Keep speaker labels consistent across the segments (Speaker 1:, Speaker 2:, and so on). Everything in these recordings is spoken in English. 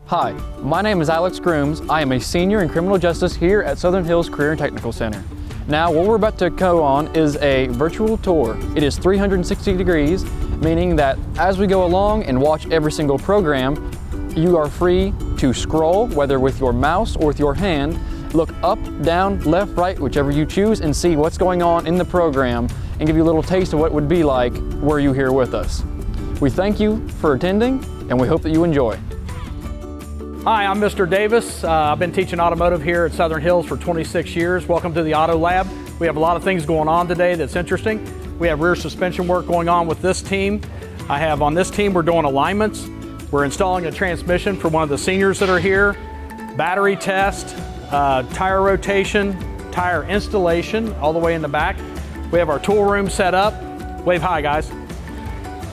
Speaker 1: Hi, my name is Alex Grooms. I am a senior in criminal justice here at Southern Hills Career and Technical Center. Now, what we're about to go on is a virtual tour. It is 360 degrees, meaning that as we go along and watch every single program, you are free to scroll, whether with your mouse or with your hand, look up, down, left, right, whichever you choose, and see what's going on in the program and give you a little taste of what it would be like were you here with us. We thank you for attending, and we hope that you enjoy.
Speaker 2: Hi, I'm Mr. Davis. I've been teaching automotive here at Southern Hills for 26 years. Welcome to the Auto Lab. We have a lot of things going on today that's interesting. We have rear suspension work going on with this team. On this team, we're doing alignments. We're installing a transmission for one of the seniors that are here, battery test, tire rotation, tire installation all the way in the back. We have our tool room set up. Wave hi, guys.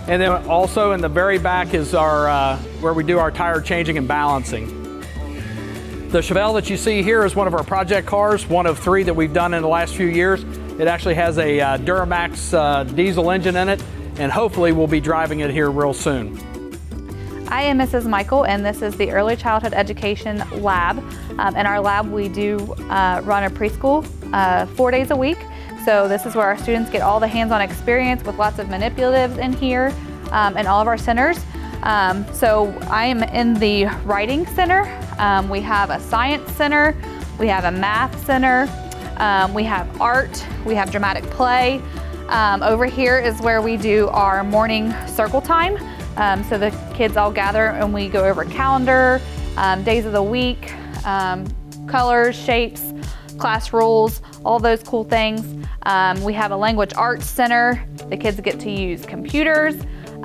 Speaker 2: And then also in the very back is our where we do our tire changing and balancing. The Chevelle that you see here is one of our project cars, one of 3 that we've done in the last few years. It actually has a Duramax diesel engine in it, and hopefully we'll be driving it here real soon.
Speaker 3: I am Mrs. Michael, and this is the Early Childhood Education Lab. In our lab, we do run a preschool 4 days a week. So this is where our students get all the hands-on experience with lots of manipulatives in here in all of our centers. So I am in the writing center. We have a science center. We have a math center. We have art. We have dramatic play. Over here is where we do our morning circle time. So the kids all gather and we go over calendar, days of the week, colors, shapes, class rules, all those cool things. We have a language arts center. The kids get to use computers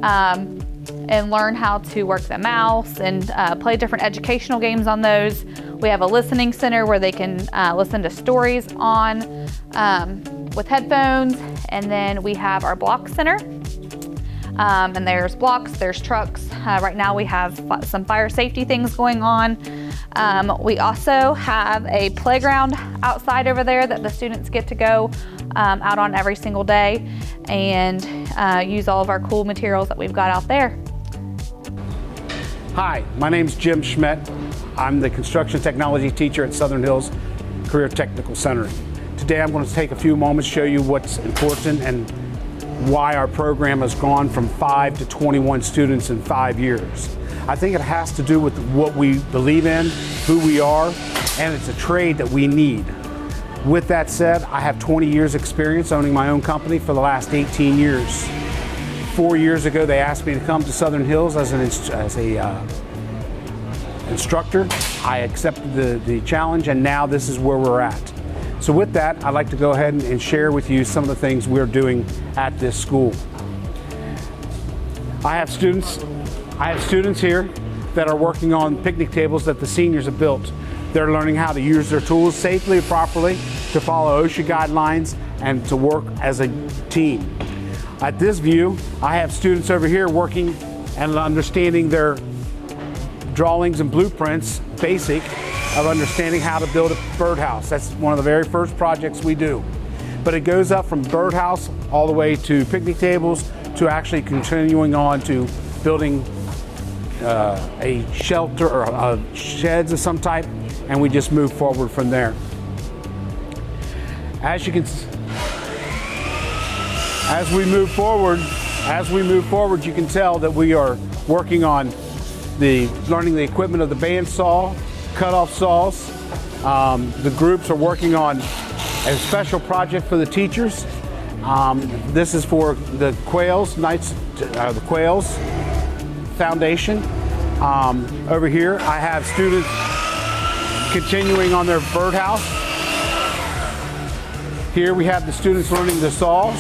Speaker 3: and learn how to work the mouse and play different educational games on those. We have a listening center where they can listen to stories on with headphones. And then we have our block center. And there's blocks, there's trucks. Right now we have some fire safety things going on. We also have a playground outside over there that the students get to go out on every single day and use all of our cool materials that we've got out there.
Speaker 4: Hi, my name's Jim Schmidt. I'm the construction technology teacher at Southern Hills Career Technical Center. Today I'm going to take a few moments to show you what's important and why our program has gone from 5 to 21 students in 5 years. I think it has to do with what we believe in, who we are, and it's a trade that we need. With that said, I have 20 years experience owning my own company for the last 18 years. 4 years ago, they asked me to come to Southern Hills as an instructor. I accepted the challenge, and now this is where we're at. So with that, I'd like to go ahead and share with you some of the things we're doing at this school. I have students here that are working on picnic tables that the seniors have built. They're learning how to use their tools safely and properly, to follow OSHA guidelines, and to work as a team. At this view, I have students over here working and understanding their drawings and blueprints, basic, of understanding how to build a birdhouse. That's one of the very first projects we do. But it goes up from birdhouse all the way to picnic tables to actually continuing on to building a shelter or sheds of some type, and we just move forward from there. As we move forward, you can tell that we are working on learning the equipment of the bandsaw, cut-off saws. The groups are working on a special project for the teachers. This is for the Quails Foundation. Over here, I have students continuing on their birdhouse. Here we have the students learning the saws,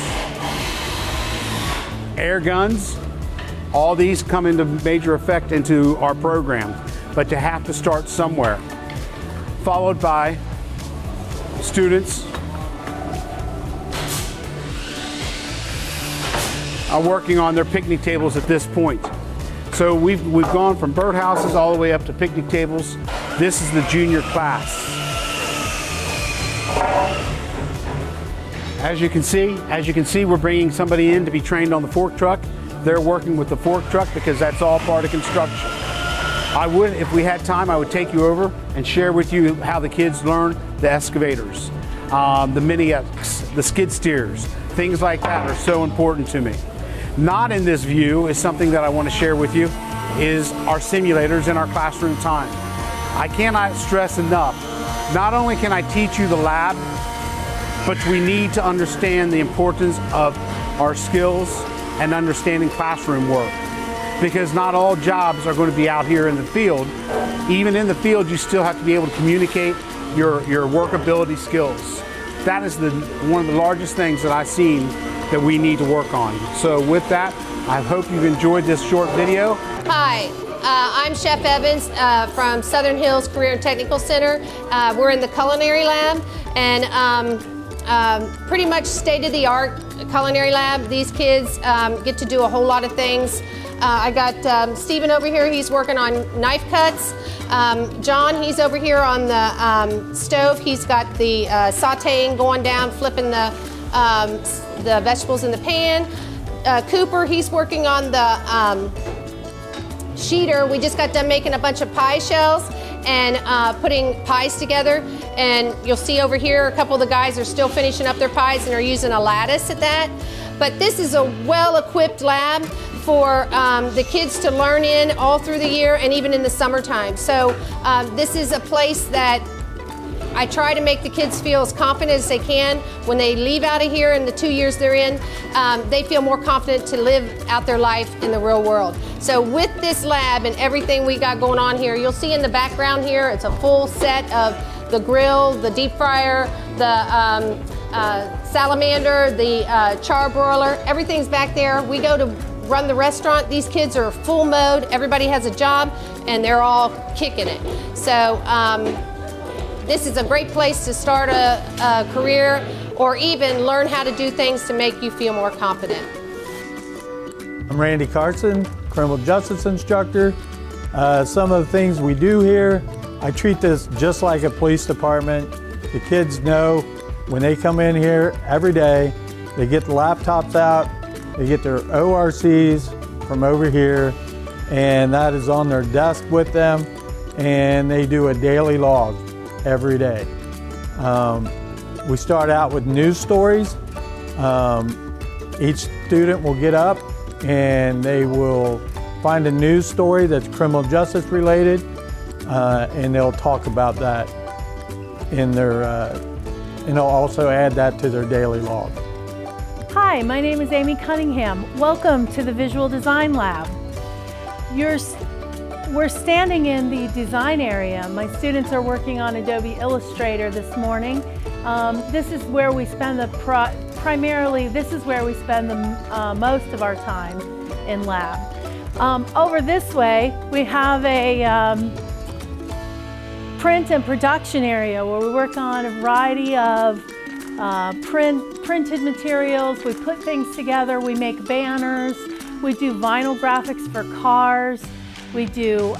Speaker 4: air guns. All these come into major effect into our program, but you have to start somewhere. Followed by students are working on their picnic tables at this point. So we've gone from birdhouses all the way up to picnic tables. This is the junior class. As you can see, we're bringing somebody in to be trained on the fork truck. They're working with the fork truck because that's all part of construction. If we had time, I would take you over and share with you how the kids learn the excavators, the mini-X, the skid steers, things like that are so important to me. Not in this view is something that I want to share with you is our simulators in our classroom time. I cannot stress enough, not only can I teach you the lab, but we need to understand the importance of our skills and understanding classroom work. Because not all jobs are going to be out here in the field. Even in the field, you still have to be able to communicate your workability skills. That is one of the largest things that I've seen that we need to work on. So with that, I hope you've enjoyed this short video.
Speaker 5: Hi, I'm Chef Evans from Southern Hills Career and Technical Center. We're in the Culinary Lab, and pretty much state-of-the-art culinary lab. These kids get to do a whole lot of things. I got Stephen over here, he's working on knife cuts. John, he's over here on the stove. He's got the sauteing going down, flipping the vegetables in the pan. Cooper, he's working on the sheeter. We just got done making a bunch of pie shells and putting pies together. And you'll see over here, a couple of the guys are still finishing up their pies and are using a lattice at that. But this is a well-equipped lab for the kids to learn in all through the year and even in the summertime. So this is a place that I try to make the kids feel as confident as they can. When they leave out of here in the 2 years they're in, they feel more confident to live out their life in the real world. So with this lab and everything we got going on here, you'll see in the background here, it's a full set of the grill, the deep fryer, the salamander, the charbroiler, everything's back there. We go to run the restaurant. These kids are full mode, everybody has a job, and they're all kicking it. So this is a great place to start a career or even learn how to do things to make you feel more confident.
Speaker 6: I'm Randy Carson, criminal justice instructor. Some of the things we do here, I treat this just like a police department. The kids know when they come in here every day, they get the laptops out, they get their ORCs from over here, and that is on their desk with them, and they do a daily log every day. We start out with news stories. Each student will get up and they will find a news story that's criminal justice related, and they'll talk about that in their, and they'll also add that to their daily log.
Speaker 7: Hi, my name is Amy Cunningham. Welcome to the Visual Design Lab. We're standing in the design area. My students are working on Adobe Illustrator this morning. This is where we spend primarily this is where we spend the most of our time in lab. Over this way, we have a print and production area where we work on a variety of printed materials. We put things together, we make banners, we do vinyl graphics for cars, we do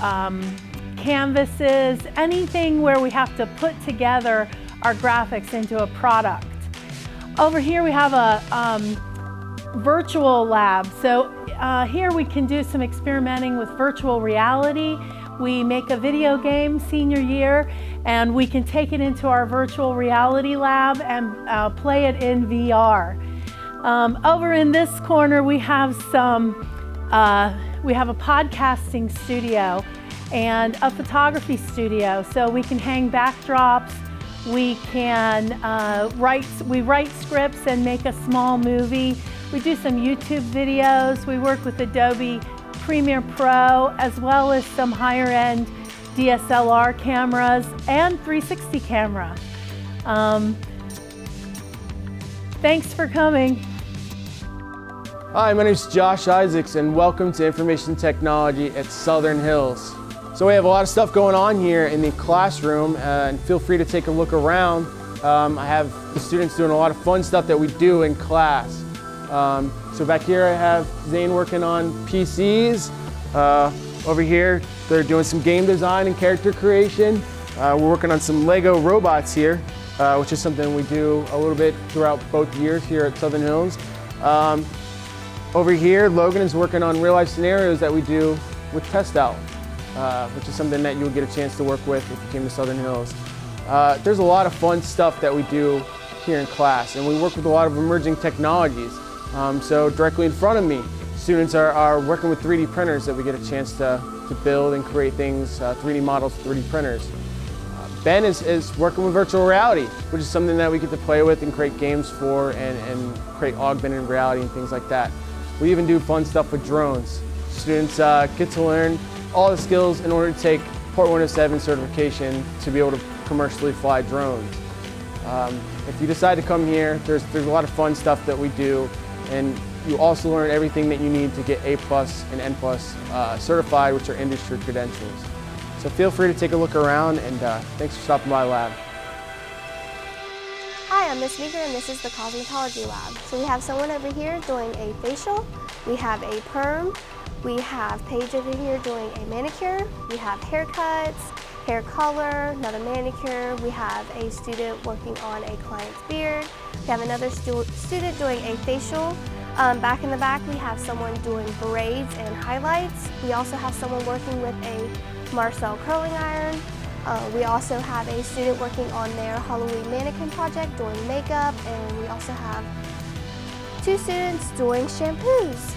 Speaker 7: canvases, anything where we have to put together our graphics into a product. Over here we have a virtual lab. So here we can do some experimenting with virtual reality. We make a video game senior year, and we can take it into our virtual reality lab and play it in VR. Over in this corner, we have we have a podcasting studio and a photography studio, so we can hang backdrops. We can write scripts and make a small movie. We do some YouTube videos. We work with Adobe Premiere Pro, as well as some higher-end DSLR cameras and 360 camera. Thanks for coming.
Speaker 8: Hi, my name is Josh Isaacs, and welcome to Information Technology at Southern Hills. So we have a lot of stuff going on here in the classroom, and feel free to take a look around. I have the students doing a lot of fun stuff that we do in class. So back here I have Zane working on PCs. Over here they're doing some game design and character creation. We're working on some Lego robots here, which is something we do a little bit throughout both years here at Southern Hills. Over here Logan is working on real life scenarios that we do with Test Out. which is something that you'll get a chance to work with if you came to Southern Hills. There's a lot of fun stuff that we do here in class, and we work with a lot of emerging technologies. So directly in front of me, students are working with 3D printers that we get a chance to build and create things, 3D models, 3D printers. Ben is working with virtual reality, which is something that we get to play with and create games for and create augmented reality and things like that. We even do fun stuff with drones. Students get to learn all the skills in order to take Port 107 certification to be able to commercially fly drones. If you decide to come here, there's a lot of fun stuff that we do, and you also learn everything that you need to get A+ and N+ certified, which are industry credentials. So feel free to take a look around, and thanks for stopping by Lab.
Speaker 9: Hi, I'm Miss Meeker, and this is the Cosmetology Lab. So we have someone over here doing a facial, we have a perm, we have Paige over here doing a manicure, we have haircuts, hair color, another manicure, we have a student working on a client's beard, we have another student doing a facial. Back in the back, we have someone doing braids and highlights. We also have someone working with a Marcel curling iron. We also have a student working on their Halloween mannequin project doing makeup, and we also have 2 students doing shampoos.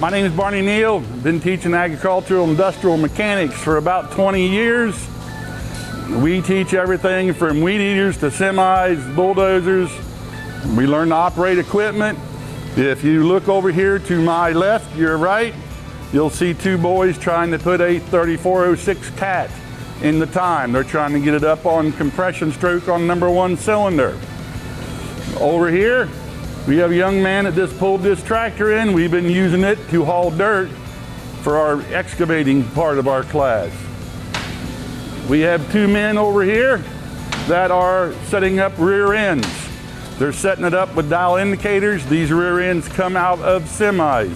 Speaker 10: My name is Barney Neal. Been teaching agricultural industrial mechanics for about 20 years. We teach everything from weed eaters to semis, bulldozers. We learn to operate equipment. If you look over here to my left, your right, you'll see 2 boys trying to put a 3406 cat in the time. They're trying to get it up on compression stroke on #1 cylinder. Over here, we have a young man that just pulled this tractor in. We've been using it to haul dirt for our excavating part of our class. We have 2 men over here that are setting up rear ends. They're setting it up with dial indicators. These rear ends come out of semis.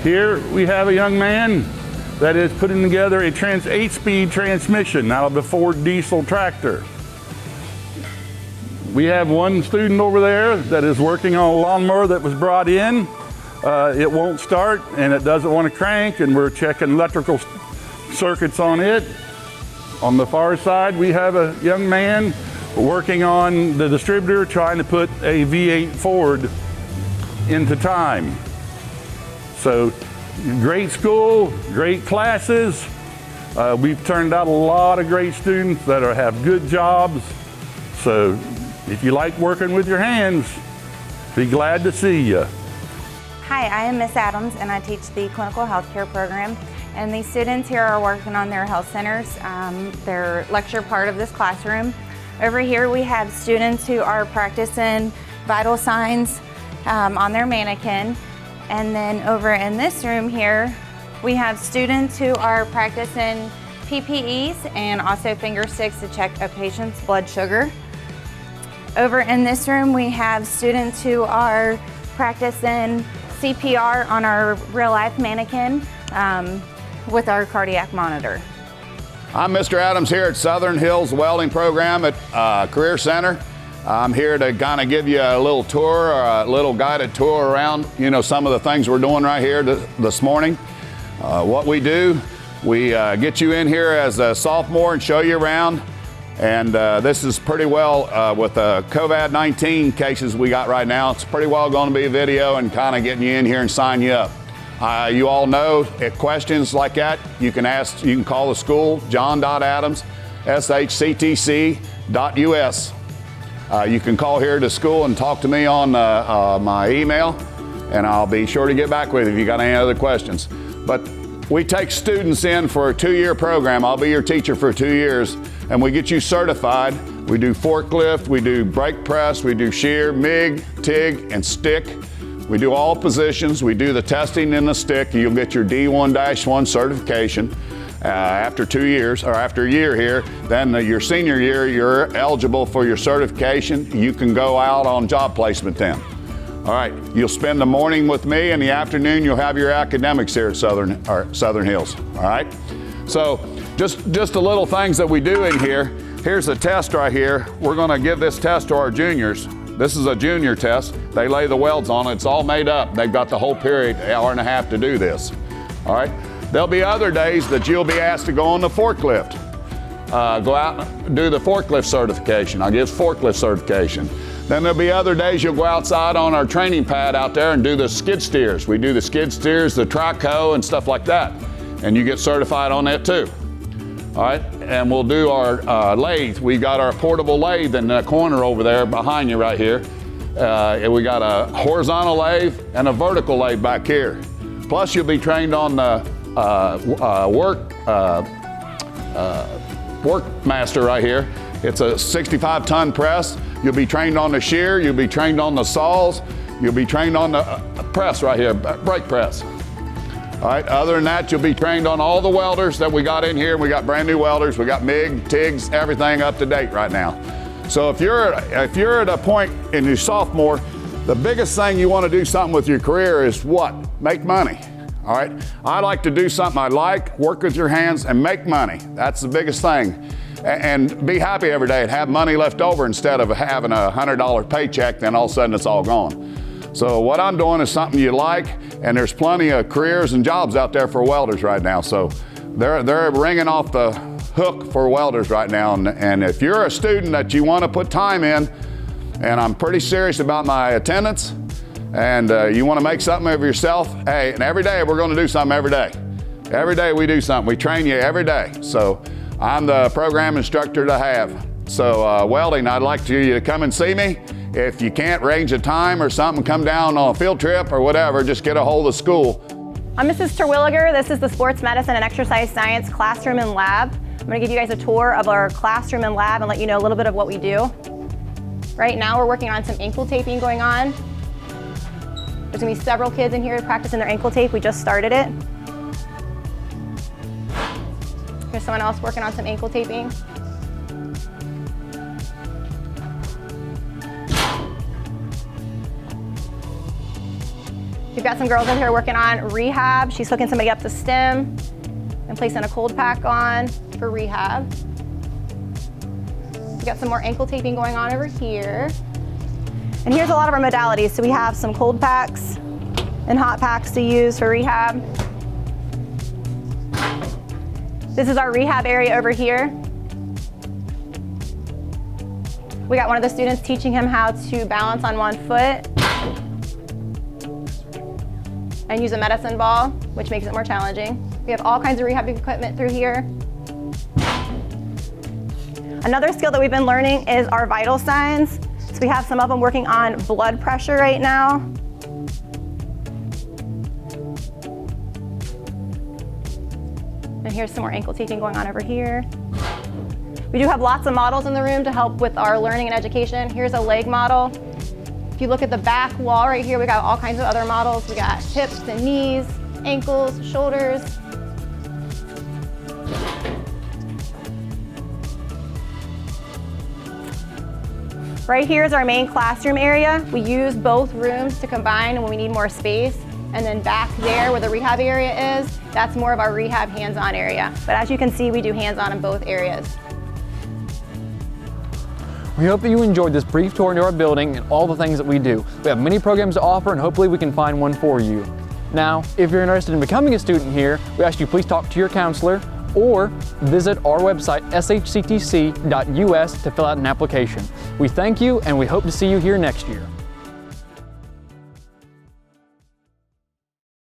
Speaker 10: Here we have a young man that is putting together a 8-speed transmission out of a Ford diesel tractor. We have 1 student over there that is working on a lawnmower that was brought in. It won't start and it doesn't want to crank, and we're checking electrical circuits on it. On the far side, we have a young man working on the distributor, trying to put a V8 Ford into time. So great school, great classes. We've turned out a lot of great students that have good jobs. So if you like working with your hands, be glad to see you.
Speaker 11: Hi, I am Miss Adams, and I teach the clinical healthcare program. And these students here are working on their health centers. They're lecture part of this classroom. Over here we have students who are practicing vital signs on their mannequin. And then over in this room here, we have students who are practicing PPEs and also finger sticks to check a patient's blood sugar. Over in this room, we have students who are practicing CPR on our real-life mannequin with our cardiac monitor.
Speaker 12: I'm Mr. Adams here at Southern Hills Welding Program at Career Center. I'm here to kind of give you a little tour, or a little guided tour around, some of the things we're doing right here this morning. What we do, we get you in here as a sophomore and show you around. And this is pretty well, with the COVID-19 cases we got right now, it's pretty well going to be a video and kind of getting you in here and sign you up. You all know, if questions like that, you can call the school, john.adams@shctc.us. You can call here to school and talk to me on my email, and I'll be sure to get back with you if you got any other questions. But we take students in for a 2-year program. I'll be your teacher for 2 years, and we get you certified. We do forklift, we do brake press, we do shear, MIG, TIG, and stick. We do all positions. We do the testing in the stick. You'll get your D1-1 certification after 2 years, or after a year here. Then your senior year, you're eligible for your certification. You can go out on job placement then. All right, you'll spend the morning with me, and the afternoon you'll have your academics here at Southern Hills. All right, so just the little things that we do in here. Here's a test right here. We're going to give this test to our juniors. This is a junior test. They lay the welds on it. It's all made up. They've got the whole period, 1.5 hours to do this. All right. There'll be other days that you'll be asked to go on the forklift. Go out and do the forklift certification. I'll give forklift certification. Then there'll be other days you'll go outside on our training pad out there and do the skid steers. We do the skid steers, the track hoe, and stuff like that. And you get certified on that too. All right, and we'll do our lathe. We got our portable lathe in the corner over there behind you right here. We got a horizontal lathe and a vertical lathe back here. Plus you'll be trained on the Workmaster right here. It's a 65-ton press. You'll be trained on the shear, you'll be trained on the saws, you'll be trained on the press right here, brake press. All right, other than that, you'll be trained on all the welders that we got in here. We got brand new welders, we got MIG, TIGs, everything up to date right now. So if you're at a point in your sophomore, the biggest thing you want to do something with your career is what? Make money. All right, I like to do something I like, work with your hands and make money. That's the biggest thing. And be happy every day and have money left over instead of having a $100 paycheck, then all of a sudden it's all gone. So what I'm doing is something you like, and there's plenty of careers and jobs out there for welders right now. So they're ringing off the hook for welders right now. And if you're a student that you want to put time in, and I'm pretty serious about my attendance, and you want to make something of yourself, hey, and every day we're going to do something every day. Every day we do something. We train you every day. So I'm the program instructor to have. So welding, I'd like you to come and see me. If you can't arrange a time or something, come down on a field trip or whatever, just get a hold of school.
Speaker 13: I'm Mrs. Terwilliger. This is the Sports Medicine and Exercise Science classroom and lab. I'm going to give you guys a tour of our classroom and lab and let you know a little bit of what we do. Right now we're working on some ankle taping going on. There's going to be several kids in here practicing their ankle tape. We just started it. Here's someone else working on some ankle taping. We've got some girls in here working on rehab. She's hooking somebody up to stem and placing a cold pack on for rehab. We've got some more ankle taping going on over here. And here's a lot of our modalities. So we have some cold packs and hot packs to use for rehab. This is our rehab area over here. We got one of the students teaching him how to balance on one foot and use a medicine ball, which makes it more challenging. We have all kinds of rehab equipment through here. Another skill that we've been learning is our vital signs. So we have some of them working on blood pressure right now. And here's some more ankle taping going on over here. We do have lots of models in the room to help with our learning and education. Here's a leg model. If you look at the back wall right here, we got all kinds of other models. We got hips and knees, ankles, shoulders. Right here is our main classroom area. We use both rooms to combine when we need more space. And then back there where the rehab area is, that's more of our rehab hands-on area. But as you can see, we do hands-on in both areas.
Speaker 1: We hope that you enjoyed this brief tour into our building and all the things that we do. We have many programs to offer and hopefully we can find one for you. Now, if you're interested in becoming a student here, we ask you please talk to your counselor or visit our website, shctc.us, to fill out an application. We thank you and we hope to see you here next year.